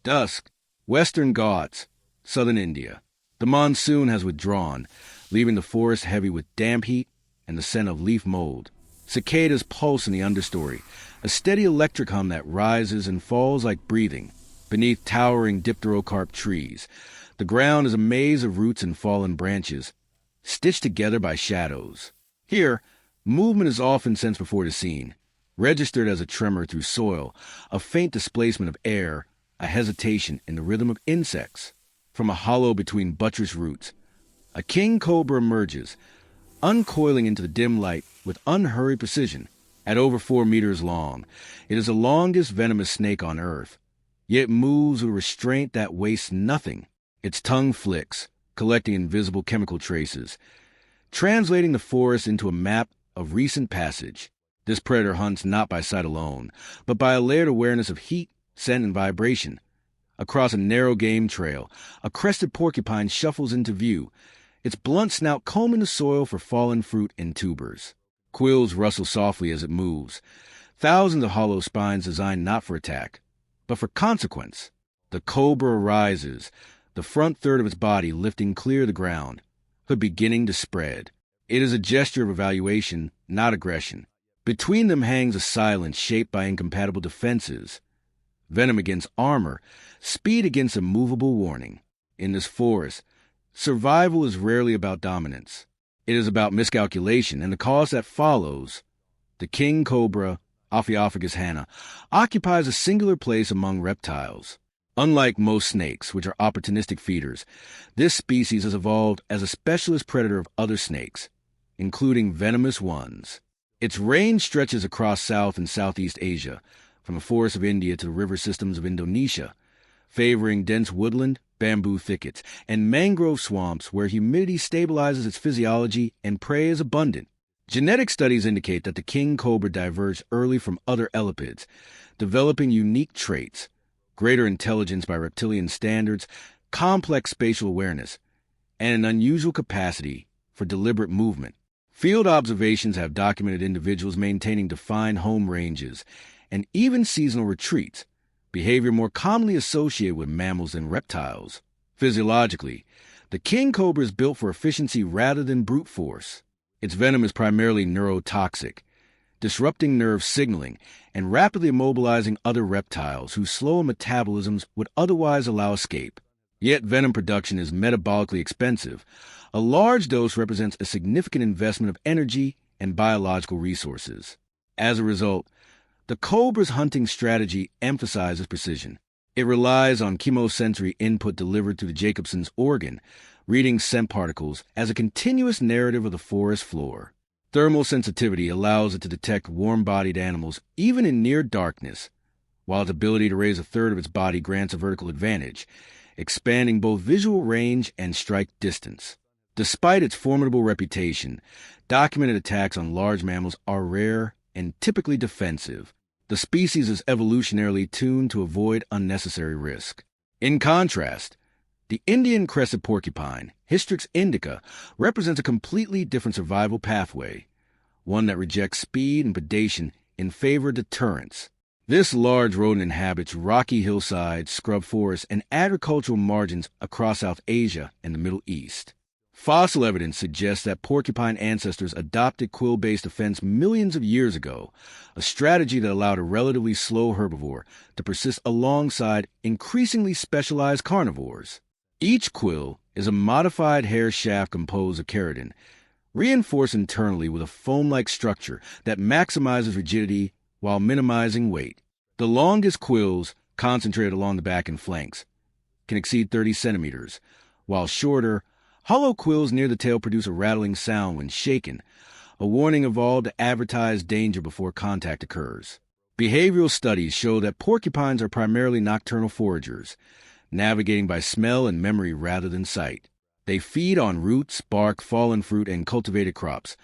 Dusk, Western Ghats, southern India. The monsoon has withdrawn, leaving the forest heavy with damp heat and the scent of leaf mold. Cicadas pulse in the understory, a steady electric hum that rises and falls like breathing beneath towering dipterocarp trees. The ground is a maze of roots and fallen branches, stitched together by shadows. Here, movement is often sensed before the scene, registered as a tremor through soil, a faint displacement of air, a hesitation in the rhythm of insects. From a hollow between buttressed roots, a king cobra emerges, uncoiling into the dim light with unhurried precision. At over 4 meters long, it is the longest venomous snake on Earth, yet moves with restraint that wastes nothing. Its tongue flicks, collecting invisible chemical traces, translating the forest into a map of recent passage. This predator hunts not by sight alone, but by a layered awareness of heat, scent, and vibration. Across a narrow game trail, a crested porcupine shuffles into view, its blunt snout combing the soil for fallen fruit and tubers. Quills rustle softly as it moves, thousands of hollow spines designed not for attack, but for consequence. The cobra rises, the front third of its body lifting clear of the ground, hood beginning to spread. It is a gesture of evaluation, not aggression. Between them hangs a silence shaped by incompatible defenses. Venom against armor, speed against a movable warning. In this forest, survival is rarely about dominance. It is about miscalculation and the cause that follows. The king cobra, Ophiophagus hanna, occupies a singular place among reptiles. Unlike most snakes, which are opportunistic feeders, this species has evolved as a specialist predator of other snakes, including venomous ones. Its range stretches across South and Southeast Asia, from the forests of India to the river systems of Indonesia, favoring dense woodland, bamboo thickets, and mangrove swamps where humidity stabilizes its physiology and prey is abundant. Genetic studies indicate that the king cobra diverged early from other elapids, developing unique traits, greater intelligence by reptilian standards, complex spatial awareness, and an unusual capacity for deliberate movement. Field observations have documented individuals maintaining defined home ranges and even seasonal retreats, behavior more commonly associated with mammals than reptiles. Physiologically, the king cobra is built for efficiency rather than brute force. Its venom is primarily neurotoxic, disrupting nerve signaling and rapidly immobilizing other reptiles whose slower metabolisms would otherwise allow escape. Yet venom production is metabolically expensive. A large dose represents a significant investment of energy and biological resources. As a result, the cobra's hunting strategy emphasizes precision. It relies on chemosensory input delivered through the Jacobson's organ, reading scent particles as a continuous narrative of the forest floor. Thermal sensitivity allows it to detect warm-bodied animals even in near darkness, while its ability to raise a third of its body grants a vertical advantage, expanding both visual range and strike distance. Despite its formidable reputation, documented attacks on large mammals are rare and typically defensive. The species is evolutionarily tuned to avoid unnecessary risk. In contrast, the Indian crested porcupine, Hystrix indica, represents a completely different survival pathway, one that rejects speed and predation in favor of deterrence. This large rodent inhabits rocky hillsides, scrub forests, and agricultural margins across South Asia and the Middle East. Fossil evidence suggests that porcupine ancestors adopted quill-based defense millions of years ago, a strategy that allowed a relatively slow herbivore to persist alongside increasingly specialized carnivores. Each quill is a modified hair shaft composed of keratin, reinforced internally with a foam-like structure that maximizes rigidity while minimizing weight. The longest quills, concentrated along the back and flanks, can exceed 30 centimeters, while shorter, hollow quills near the tail produce a rattling sound when shaken, a warning evolved to advertise danger before contact occurs. Behavioral studies show that porcupines are primarily nocturnal foragers, navigating by smell and memory rather than sight. They feed on roots, bark, fallen fruit, and cultivated crops,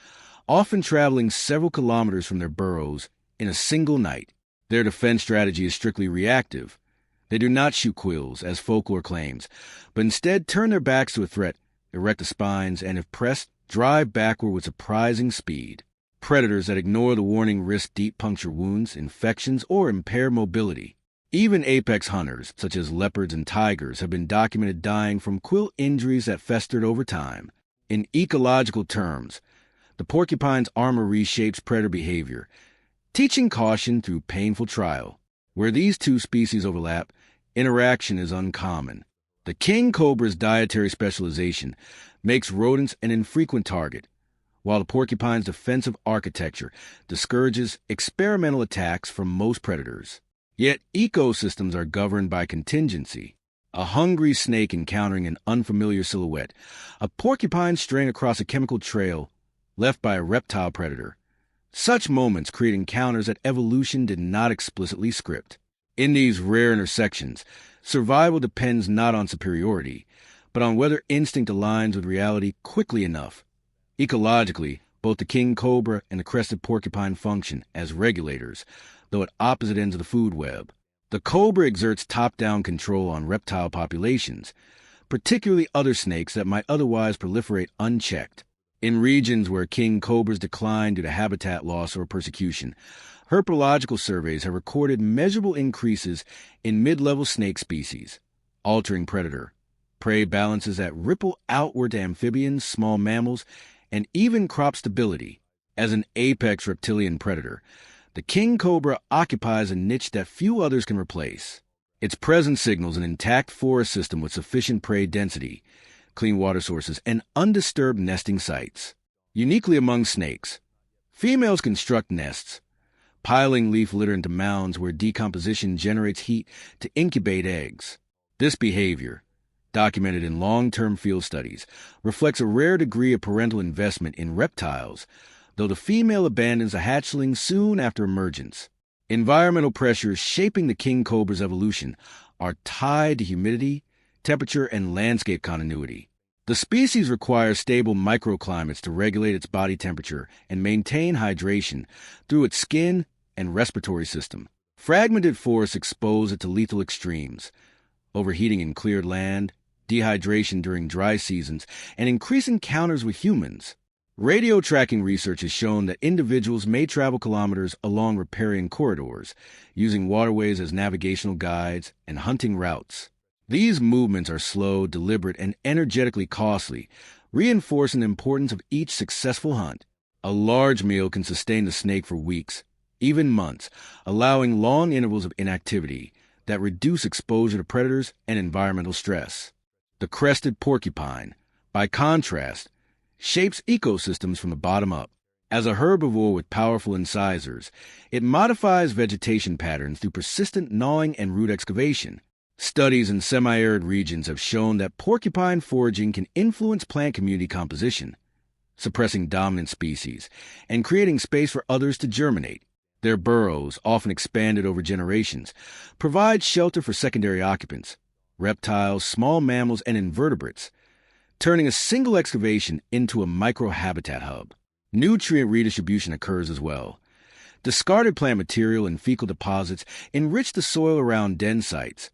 often traveling several kilometers from their burrows in a single night. Their defense strategy is strictly reactive. They do not shoot quills, as folklore claims, but instead turn their backs to a threat, erect the spines, and if pressed, drive backward with surprising speed. Predators that ignore the warning risk deep puncture wounds, infections, or impaired mobility. Even apex hunters, such as leopards and tigers, have been documented dying from quill injuries that festered over time. In ecological terms, the porcupine's armor reshapes predator behavior, teaching caution through painful trial. Where these two species overlap, interaction is uncommon. The king cobra's dietary specialization makes rodents an infrequent target, while the porcupine's defensive architecture discourages experimental attacks from most predators. Yet ecosystems are governed by contingency. A hungry snake encountering an unfamiliar silhouette, a porcupine straying across a chemical trail left by a reptile predator. Such moments create encounters that evolution did not explicitly script. In these rare intersections, survival depends not on superiority, but on whether instinct aligns with reality quickly enough. Ecologically, both the king cobra and the crested porcupine function as regulators, though at opposite ends of the food web. The cobra exerts top-down control on reptile populations, particularly other snakes that might otherwise proliferate unchecked. In regions where king cobras decline due to habitat loss or persecution, herpetological surveys have recorded measurable increases in mid-level snake species, altering predator-prey balances that ripple outward to amphibians, small mammals, and even crop stability. As an apex reptilian predator, the king cobra occupies a niche that few others can replace. Its presence signals an intact forest system with sufficient prey density, clean water sources, and undisturbed nesting sites. Uniquely among snakes, females construct nests, piling leaf litter into mounds where decomposition generates heat to incubate eggs. This behavior, documented in long-term field studies, reflects a rare degree of parental investment in reptiles, though the female abandons the hatchling soon after emergence. Environmental pressures shaping the king cobra's evolution are tied to humidity, temperature, and landscape continuity. The species requires stable microclimates to regulate its body temperature and maintain hydration through its skin and respiratory system. Fragmented forests expose it to lethal extremes: overheating in cleared land, dehydration during dry seasons, and increased encounters with humans. Radio tracking research has shown that individuals may travel kilometers along riparian corridors, using waterways as navigational guides and hunting routes. These movements are slow, deliberate, and energetically costly, reinforcing the importance of each successful hunt. A large meal can sustain the snake for weeks, even months, allowing long intervals of inactivity that reduce exposure to predators and environmental stress. The crested porcupine, by contrast, shapes ecosystems from the bottom up. As a herbivore with powerful incisors, it modifies vegetation patterns through persistent gnawing and root excavation. Studies in semi-arid regions have shown that porcupine foraging can influence plant community composition, suppressing dominant species and creating space for others to germinate. Their burrows, often expanded over generations, provide shelter for secondary occupants, reptiles, small mammals, and invertebrates, turning a single excavation into a microhabitat hub. Nutrient redistribution occurs as well. Discarded plant material and fecal deposits enrich the soil around den sites,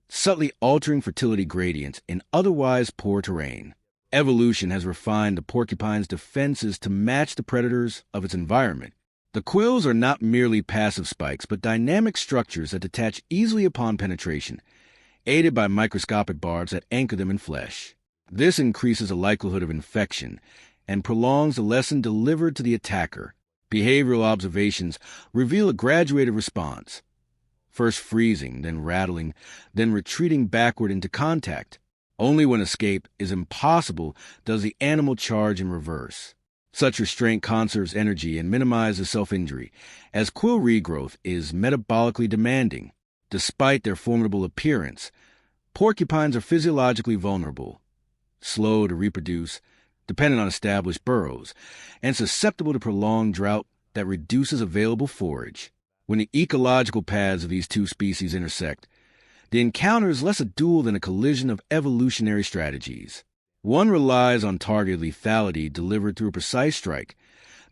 subtly altering fertility gradients in otherwise poor terrain. Evolution has refined the porcupine's defenses to match the predators of its environment. The quills are not merely passive spikes, but dynamic structures that detach easily upon penetration, aided by microscopic barbs that anchor them in flesh. This increases the likelihood of infection and prolongs the lesson delivered to the attacker. Behavioral observations reveal a graduated response, first freezing, then rattling, then retreating backward into contact. Only when escape is impossible does the animal charge in reverse. Such restraint conserves energy and minimizes self-injury, as quill regrowth is metabolically demanding. Despite their formidable appearance, porcupines are physiologically vulnerable, slow to reproduce, dependent on established burrows, and susceptible to prolonged drought that reduces available forage. When the ecological paths of these two species intersect, the encounter is less a duel than a collision of evolutionary strategies. One relies on targeted lethality delivered through a precise strike.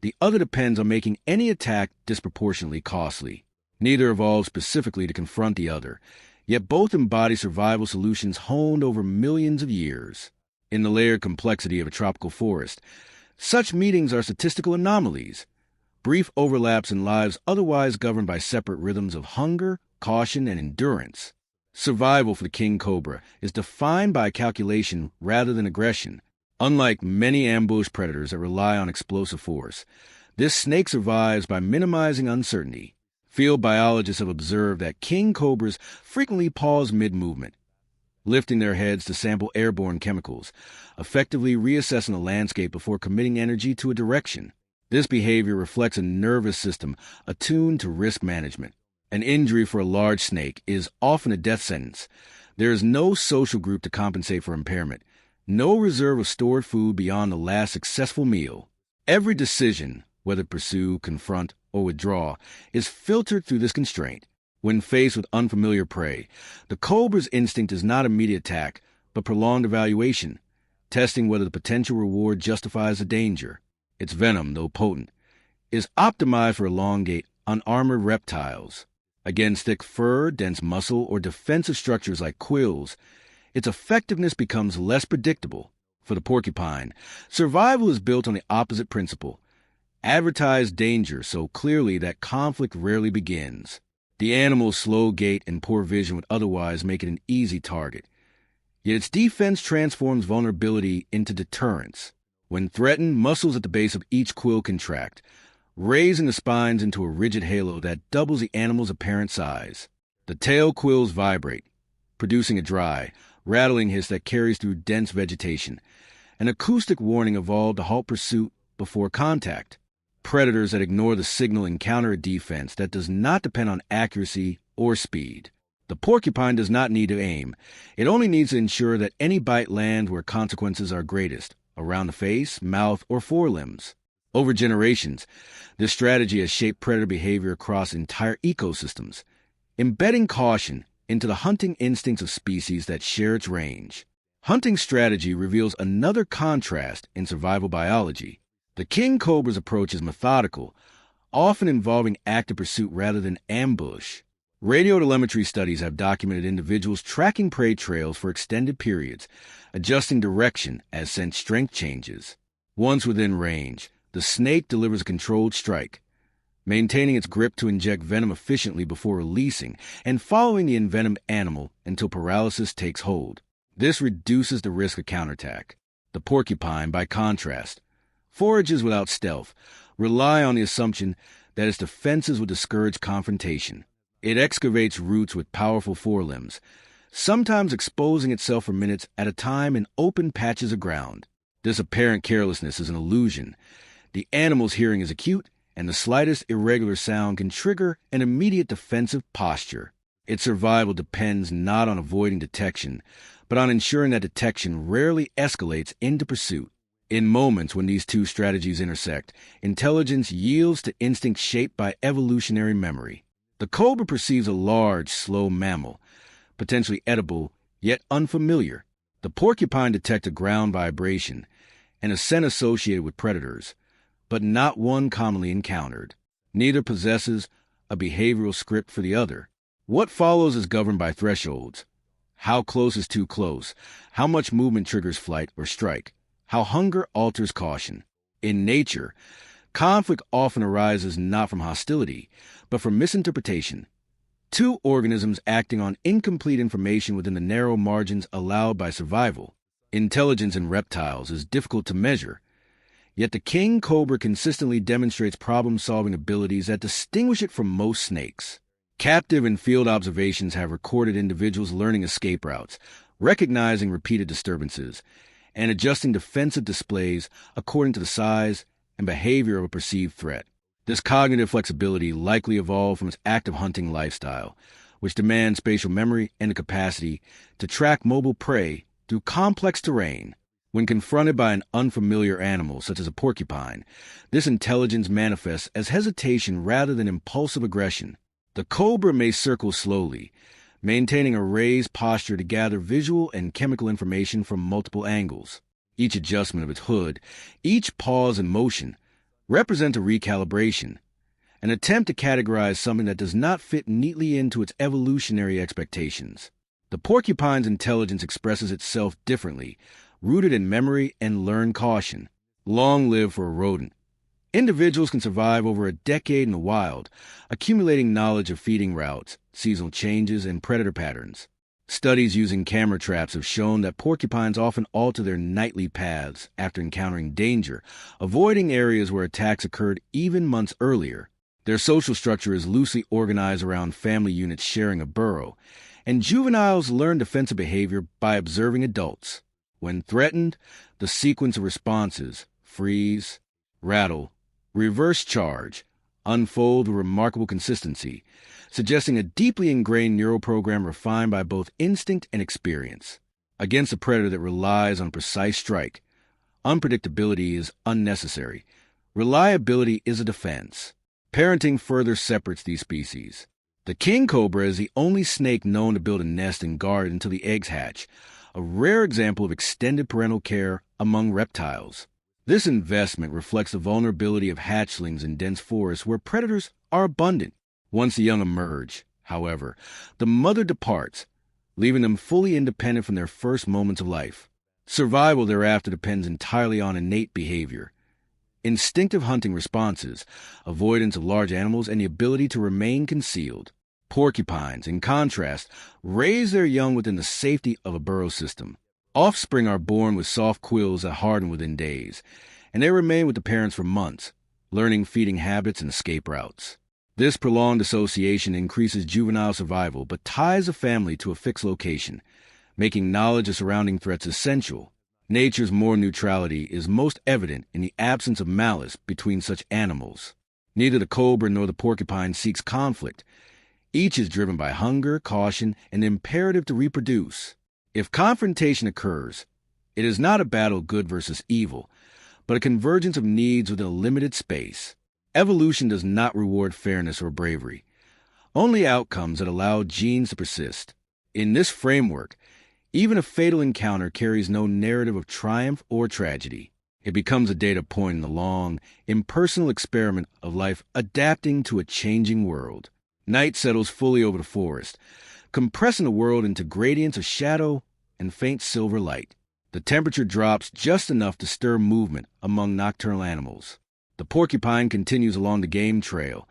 The other depends on making any attack disproportionately costly. Neither evolved specifically to confront the other, yet both embody survival solutions honed over millions of years. In the layered complexity of a tropical forest, such meetings are statistical anomalies, brief overlaps in lives otherwise governed by separate rhythms of hunger caution, and endurance. Survival for the king cobra is defined by calculation rather than aggression. Unlike many ambush predators that rely on explosive force, this snake survives by minimizing uncertainty. Field biologists have observed that king cobras frequently pause mid-movement, lifting their heads to sample airborne chemicals, effectively reassessing the landscape before committing energy to a direction. This behavior reflects a nervous system attuned to risk management. An injury for a large snake is often a death sentence. There is no social group to compensate for impairment, no reserve of stored food beyond the last successful meal. Every decision, whether pursue, confront, or withdraw, is filtered through this constraint. When faced with unfamiliar prey, the cobra's instinct is not immediate attack, but prolonged evaluation, testing whether the potential reward justifies the danger. Its venom, though potent, is optimized for elongate, unarmored reptiles. Against thick fur, dense muscle, or defensive structures like quills, its effectiveness becomes less predictable. For the porcupine, survival is built on the opposite principle. Advertise danger so clearly that conflict rarely begins. The animal's slow gait and poor vision would otherwise make it an easy target. Yet its defense transforms vulnerability into deterrence. When threatened, muscles at the base of each quill contract, raising the spines into a rigid halo that doubles the animal's apparent size. The tail quills vibrate, producing a dry, rattling hiss that carries through dense vegetation. An acoustic warning evolved to halt pursuit before contact. Predators that ignore the signal encounter a defense that does not depend on accuracy or speed. The porcupine does not need to aim. It only needs to ensure that any bite lands where consequences are greatest, around the face, mouth, or forelimbs. Over generations, this strategy has shaped predator behavior across entire ecosystems, embedding caution into the hunting instincts of species that share its range. Hunting strategy reveals another contrast in survival biology. The king cobra's approach is methodical, often involving active pursuit rather than ambush. Radiotelemetry studies have documented individuals tracking prey trails for extended periods, adjusting direction as scent strength changes. Once within range, the snake delivers a controlled strike, maintaining its grip to inject venom efficiently before releasing and following the envenomed animal until paralysis takes hold. This reduces the risk of counterattack. The porcupine, by contrast, forages without stealth, rely on the assumption that its defenses will discourage confrontation. It excavates roots with powerful forelimbs, sometimes exposing itself for minutes at a time in open patches of ground. This apparent carelessness is an illusion. The animal's hearing is acute, and the slightest irregular sound can trigger an immediate defensive posture. Its survival depends not on avoiding detection, but on ensuring that detection rarely escalates into pursuit. In moments when these two strategies intersect, intelligence yields to instinct shaped by evolutionary memory. The cobra perceives a large, slow mammal, potentially edible, yet unfamiliar. The porcupine detects a ground vibration and a scent associated with predators, but not one commonly encountered. Neither possesses a behavioral script for the other. What follows is governed by thresholds. How close is too close? How much movement triggers flight or strike? How hunger alters caution. In nature, conflict often arises not from hostility, but from misinterpretation. Two organisms acting on incomplete information within the narrow margins allowed by survival. Intelligence in reptiles is difficult to measure, yet the king cobra consistently demonstrates problem-solving abilities that distinguish it from most snakes. Captive and field observations have recorded individuals learning escape routes, recognizing repeated disturbances, and adjusting defensive displays according to the size and behavior of a perceived threat. This cognitive flexibility likely evolved from its active hunting lifestyle, which demands spatial memory and the capacity to track mobile prey through complex terrain. When confronted by an unfamiliar animal, such as a porcupine, this intelligence manifests as hesitation rather than impulsive aggression. The cobra may circle slowly, maintaining a raised posture to gather visual and chemical information from multiple angles. Each adjustment of its hood, each pause in motion, represents a recalibration, an attempt to categorize something that does not fit neatly into its evolutionary expectations. The porcupine's intelligence expresses itself differently, rooted in memory and learned caution. Long live for a rodent, Individuals can survive over a decade in the wild, accumulating knowledge of feeding routes, seasonal changes, and predator patterns. Studies using camera traps have shown that porcupines often alter their nightly paths after encountering danger, avoiding areas where attacks occurred even months earlier. Their social structure is loosely organized around family units sharing a burrow, and juveniles learn defensive behavior by observing adults. When threatened, the sequence of responses freeze, rattle, reverse charge unfold with remarkable consistency, suggesting a deeply ingrained neural program refined by both instinct and experience. Against a predator that relies on precise strike, unpredictability is unnecessary. Reliability is a defense. Parenting further separates these species. The king cobra is the only snake known to build a nest and guard until the eggs hatch, a rare example of extended parental care among reptiles. This investment reflects the vulnerability of hatchlings in dense forests where predators are abundant. Once the young emerge, however, the mother departs, leaving them fully independent from their first moments of life. Survival thereafter depends entirely on innate behavior, instinctive hunting responses, avoidance of large animals, and the ability to remain concealed. Porcupines, in contrast, raise their young within the safety of a burrow system. Offspring are born with soft quills that harden within days, and they remain with the parents for months, learning feeding habits and escape routes. This prolonged association increases juvenile survival but ties a family to a fixed location, making knowledge of surrounding threats essential. Nature's moral neutrality is most evident in the absence of malice between such animals. Neither the cobra nor the porcupine seeks conflict. Each is driven by hunger, caution, and the imperative to reproduce. If confrontation occurs, it is not a battle of good versus evil, but a convergence of needs within a limited space. Evolution does not reward fairness or bravery, only outcomes that allow genes to persist. In this framework, even a fatal encounter carries no narrative of triumph or tragedy. It becomes a data point in the long, impersonal experiment of life adapting to a changing world. Night settles fully over the forest, compressing the world into gradients of shadow and faint silver light. The temperature drops just enough to stir movement among nocturnal animals. The porcupine continues along the game trail,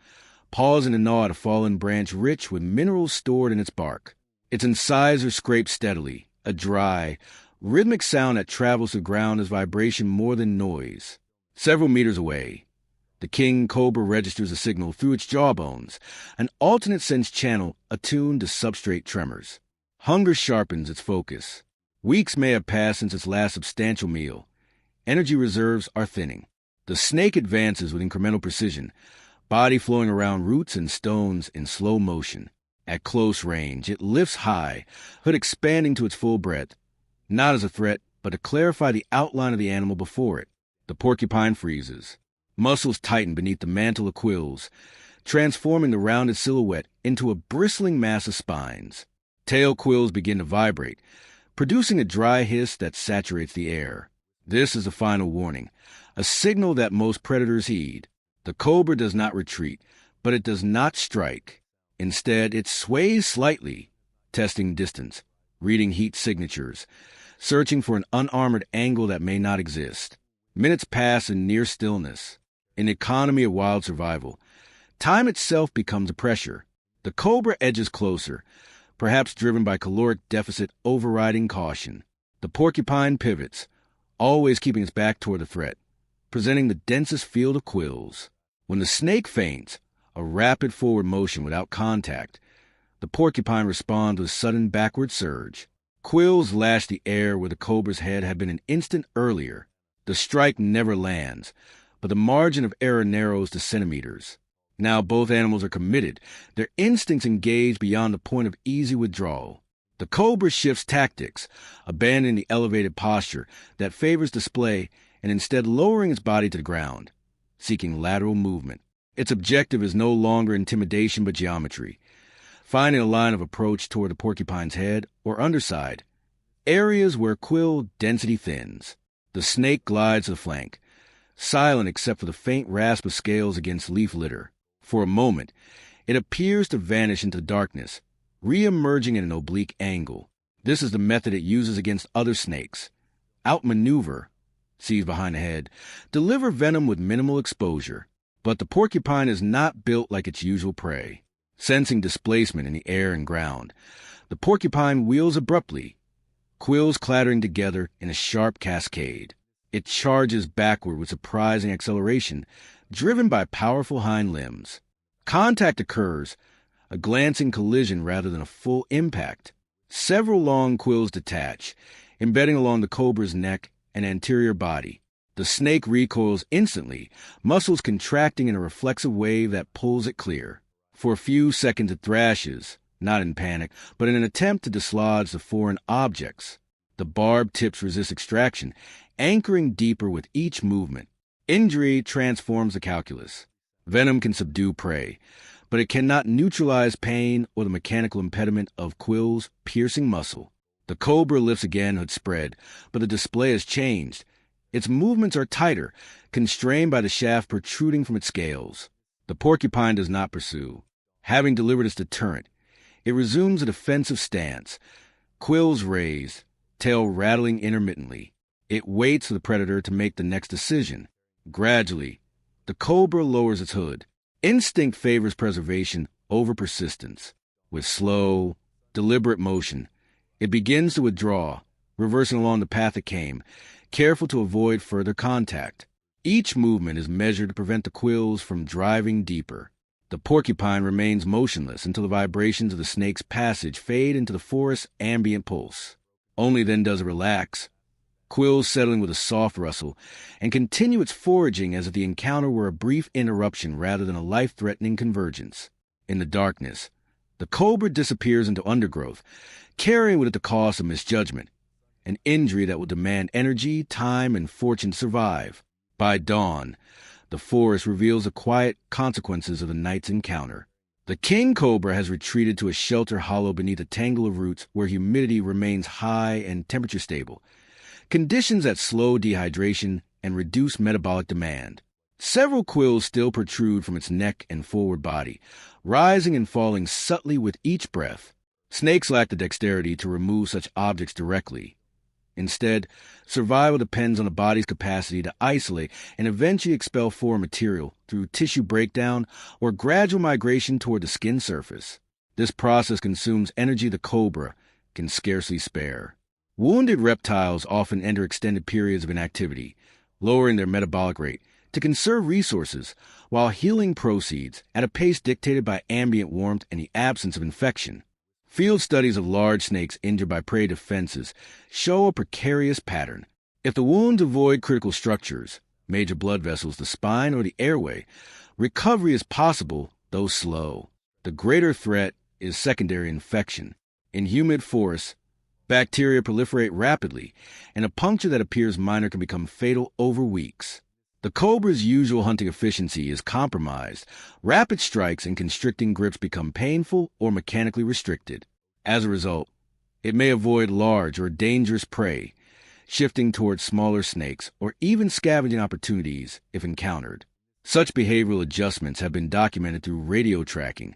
pausing to gnaw at a fallen branch rich with minerals stored in its bark. Its incisors scrape steadily, a dry, rhythmic sound that travels the ground as vibration more than noise. Several meters away, the king cobra registers a signal through its jawbones, an alternate sense channel attuned to substrate tremors. Hunger sharpens its focus. Weeks may have passed since its last substantial meal. Energy reserves are thinning. The snake advances with incremental precision, body flowing around roots and stones in slow motion. At close range, it lifts high, hood expanding to its full breadth, not as a threat, but to clarify the outline of the animal before it. The porcupine freezes. Muscles tighten beneath the mantle of quills, transforming the rounded silhouette into a bristling mass of spines. Tail quills begin to vibrate, producing a dry hiss that saturates the air. This is a final warning, a signal that most predators heed. The cobra does not retreat, but it does not strike. Instead, it sways slightly, testing distance, reading heat signatures, searching for an unarmored angle that may not exist. Minutes pass in near stillness. In the economy of wild survival, time itself becomes a pressure. The cobra edges closer, perhaps driven by caloric deficit overriding caution. The porcupine pivots, always keeping its back toward the threat, presenting the densest field of quills. When the snake feints, a rapid forward motion without contact, the porcupine responds with a sudden backward surge. Quills lash the air where the cobra's head had been an instant earlier. The strike never lands, but the margin of error narrows to centimeters. Now both animals are committed, their instincts engaged beyond the point of easy withdrawal. The cobra shifts tactics, abandoning the elevated posture that favors display and instead lowering its body to the ground, seeking lateral movement. Its objective is no longer intimidation but geometry, finding a line of approach toward the porcupine's head or underside, areas where quill density thins. The snake glides to the flank, silent except for the faint rasp of scales against leaf litter. For a moment, it appears to vanish into darkness, re-emerging at an oblique angle. This is the method it uses against other snakes. Outmaneuver, seized behind the head, deliver venom with minimal exposure. But the porcupine is not built like its usual prey. Sensing displacement in the air and ground, the porcupine wheels abruptly, quills clattering together in a sharp cascade. It charges backward with surprising acceleration, driven by powerful hind limbs. Contact occurs, a glancing collision rather than a full impact. Several long quills detach, embedding along the cobra's neck and anterior body. The snake recoils instantly, muscles contracting in a reflexive wave that pulls it clear. For a few seconds it thrashes, not in panic, but in an attempt to dislodge the foreign objects. The barbed tips resist extraction, anchoring deeper with each movement. Injury transforms the calculus. Venom can subdue prey, but it cannot neutralize pain or the mechanical impediment of quills piercing muscle. The cobra lifts again, hood spread, but the display has changed. Its movements are tighter, constrained by the shaft protruding from its scales. The porcupine does not pursue. Having delivered its deterrent, it resumes a defensive stance, quills raised, tail rattling intermittently. It waits for the predator to make the next decision. Gradually, the cobra lowers its hood. Instinct favors preservation over persistence. With slow, deliberate motion, it begins to withdraw, reversing along the path it came, careful to avoid further contact. Each movement is measured to prevent the quills from driving deeper. The porcupine remains motionless until the vibrations of the snake's passage fade into the forest's ambient pulse. Only then does it relax, quills settling with a soft rustle, and continue its foraging as if the encounter were a brief interruption rather than a life-threatening convergence. In the darkness, the cobra disappears into undergrowth, carrying with it the cost of misjudgment, an injury that will demand energy, time, and fortune to survive. By dawn, the forest reveals the quiet consequences of the night's encounter. The king cobra has retreated to a shelter hollow beneath a tangle of roots where humidity remains high and temperature stable, conditions that slow dehydration and reduce metabolic demand. Several quills still protrude from its neck and forward body, rising and falling subtly with each breath. Snakes lack the dexterity to remove such objects directly. Instead, survival depends on the body's capacity to isolate and eventually expel foreign material through tissue breakdown or gradual migration toward the skin surface. This process consumes energy the cobra can scarcely spare. Wounded reptiles often enter extended periods of inactivity, lowering their metabolic rate to conserve resources, while healing proceeds at a pace dictated by ambient warmth and the absence of infection. Field studies of large snakes injured by prey defenses show a precarious pattern. If the wounds avoid critical structures, major blood vessels, the spine, or the airway, recovery is possible, though slow. The greater threat is secondary infection. In humid forests, bacteria proliferate rapidly, and a puncture that appears minor can become fatal over weeks. The cobra's usual hunting efficiency is compromised. Rapid strikes and constricting grips become painful or mechanically restricted. As a result, it may avoid large or dangerous prey, shifting towards smaller snakes or even scavenging opportunities if encountered. Such behavioral adjustments have been documented through radio tracking,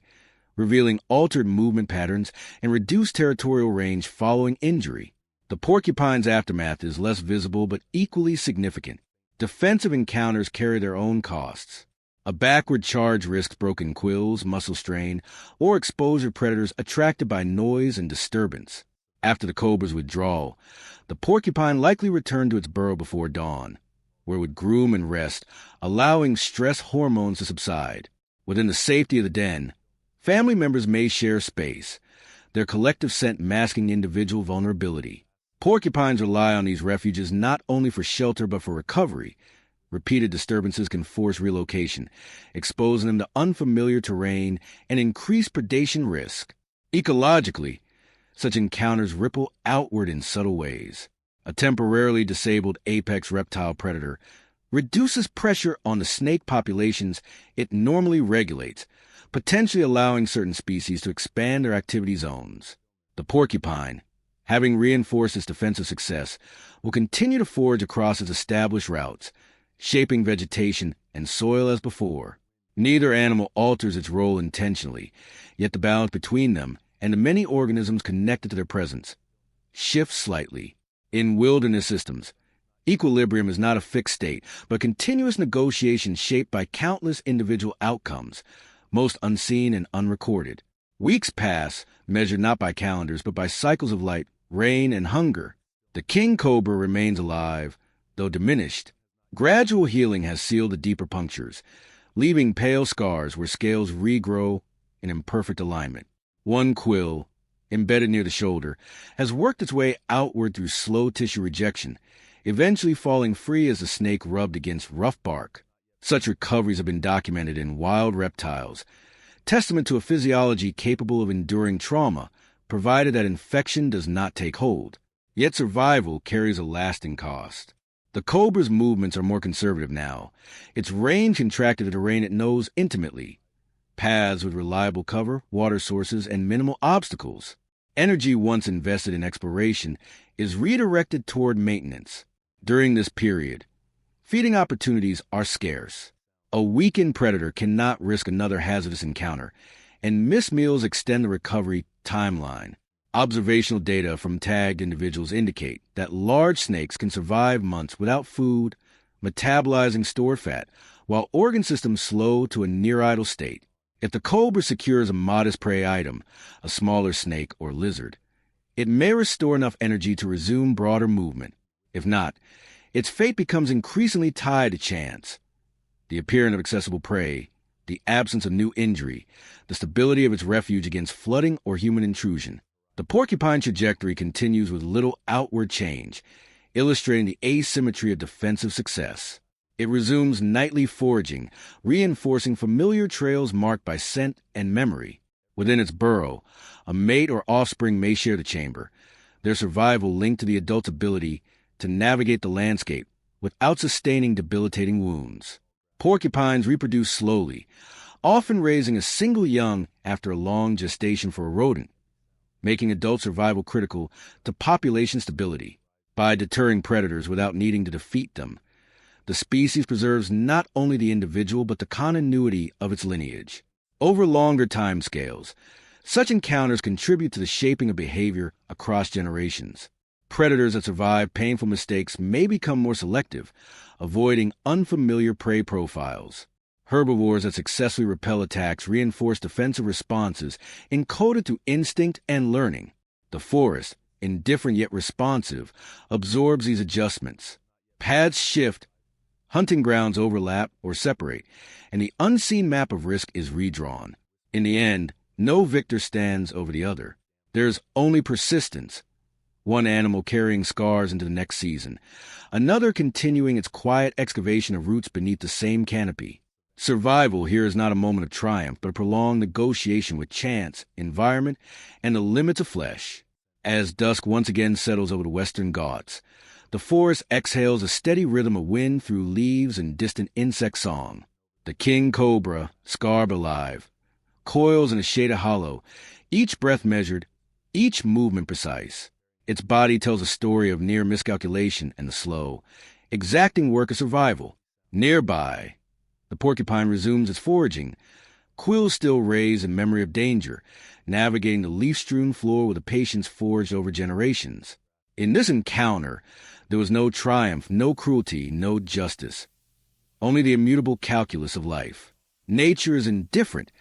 revealing altered movement patterns and reduced territorial range following injury. The porcupine's aftermath is less visible but equally significant. Defensive encounters carry their own costs. A backward charge risks broken quills, muscle strain, or exposure predators attracted by noise and disturbance. After the cobra's withdrawal, the porcupine likely returned to its burrow before dawn, where it would groom and rest, allowing stress hormones to subside. Within the safety of the den, family members may share space, their collective scent masking individual vulnerability. Porcupines rely on these refuges not only for shelter but for recovery. Repeated disturbances can force relocation, exposing them to unfamiliar terrain and increase predation risk. Ecologically, such encounters ripple outward in subtle ways. A temporarily disabled apex reptile predator reduces pressure on the snake populations it normally regulates, potentially allowing certain species to expand their activity zones. The porcupine, having reinforced its defensive success, will continue to forage across its established routes, shaping vegetation and soil as before. Neither animal alters its role intentionally, yet the balance between them and the many organisms connected to their presence shifts slightly. In wilderness systems, Equilibrium is not a fixed state, but continuous negotiation shaped by countless individual outcomes, most unseen and unrecorded. Weeks pass, measured not by calendars, but by cycles of light, rain, and hunger. The king cobra remains alive, though diminished. Gradual healing has sealed the deeper punctures, leaving pale scars where scales regrow in imperfect alignment. One quill, embedded near the shoulder, has worked its way outward through slow tissue rejection, eventually falling free as the snake rubbed against rough bark. Such recoveries have been documented in wild reptiles, testament to a physiology capable of enduring trauma, provided that infection does not take hold. Yet survival carries a lasting cost. The cobra's movements are more conservative now, its range contracted to terrain it knows intimately, paths with reliable cover, water sources, and minimal obstacles. Energy once invested in exploration is redirected toward maintenance. During this period, feeding opportunities are scarce. A weakened predator cannot risk another hazardous encounter, and missed meals extend the recovery timeline. Observational data from tagged individuals indicate that large snakes can survive months without food, metabolizing stored fat, while organ systems slow to a near-idle state. If the cobra secures a modest prey item, a smaller snake or lizard, it may restore enough energy to resume broader movement. If not, its fate becomes increasingly tied to chance. The appearance of accessible prey, the absence of new injury, the stability of its refuge against flooding or human intrusion. The porcupine trajectory continues with little outward change, illustrating the asymmetry of defensive success. It resumes nightly foraging, reinforcing familiar trails marked by scent and memory. Within its burrow, a mate or offspring may share the chamber, their survival linked to the adult's ability to navigate the landscape without sustaining debilitating wounds. Porcupines reproduce slowly, often raising a single young after a long gestation for a rodent, making adult survival critical to population stability. By deterring predators without needing to defeat them, the species preserves not only the individual but the continuity of its lineage. Over longer timescales, such encounters contribute to the shaping of behavior across generations. Predators that survive painful mistakes may become more selective, avoiding unfamiliar prey profiles. Herbivores that successfully repel attacks reinforce defensive responses encoded through instinct and learning. The forest, indifferent yet responsive, absorbs these adjustments. Paths shift, hunting grounds overlap or separate, and the unseen map of risk is redrawn. In the end, no victor stands over the other. There is only persistence, one animal carrying scars into the next season, another continuing its quiet excavation of roots beneath the same canopy. Survival here is not a moment of triumph, but a prolonged negotiation with chance, environment, and the limits of flesh. As dusk once again settles over the western Ghats, the forest exhales a steady rhythm of wind through leaves and distant insect song. The king cobra, scarred alive, coils in a shaded hollow, each breath measured, each movement precise. Its body tells a story of near miscalculation and the slow, exacting work of survival. Nearby, the porcupine resumes its foraging, quills still raised in memory of danger, navigating the leaf-strewn floor with a patience forged over generations. In this encounter, there was no triumph, no cruelty, no justice, only the immutable calculus of life. Nature is indifferent,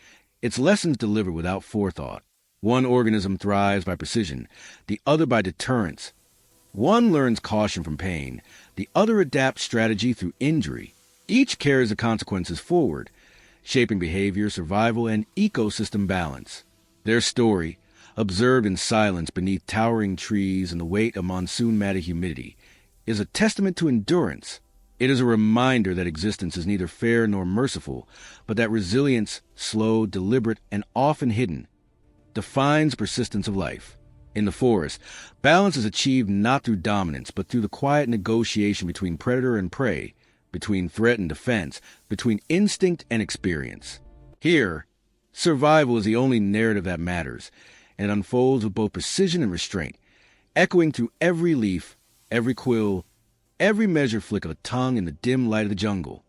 its lessons delivered without forethought. One organism thrives by precision, the other by deterrence. One learns caution from pain, the other adapts strategy through injury. Each carries the consequences forward, shaping behavior, survival, and ecosystem balance. Their story, observed in silence beneath towering trees and the weight of monsoon-matted humidity, is a testament to endurance. It is a reminder that existence is neither fair nor merciful, but that resilience, slow, deliberate, and often hidden, defines persistence of life. In the forest, balance is achieved not through dominance, but through the quiet negotiation between predator and prey, between threat and defense, between instinct and experience. Here, survival is the only narrative that matters, and it unfolds with both precision and restraint, echoing through every leaf, every quill, every measured flick of a tongue in the dim light of the jungle.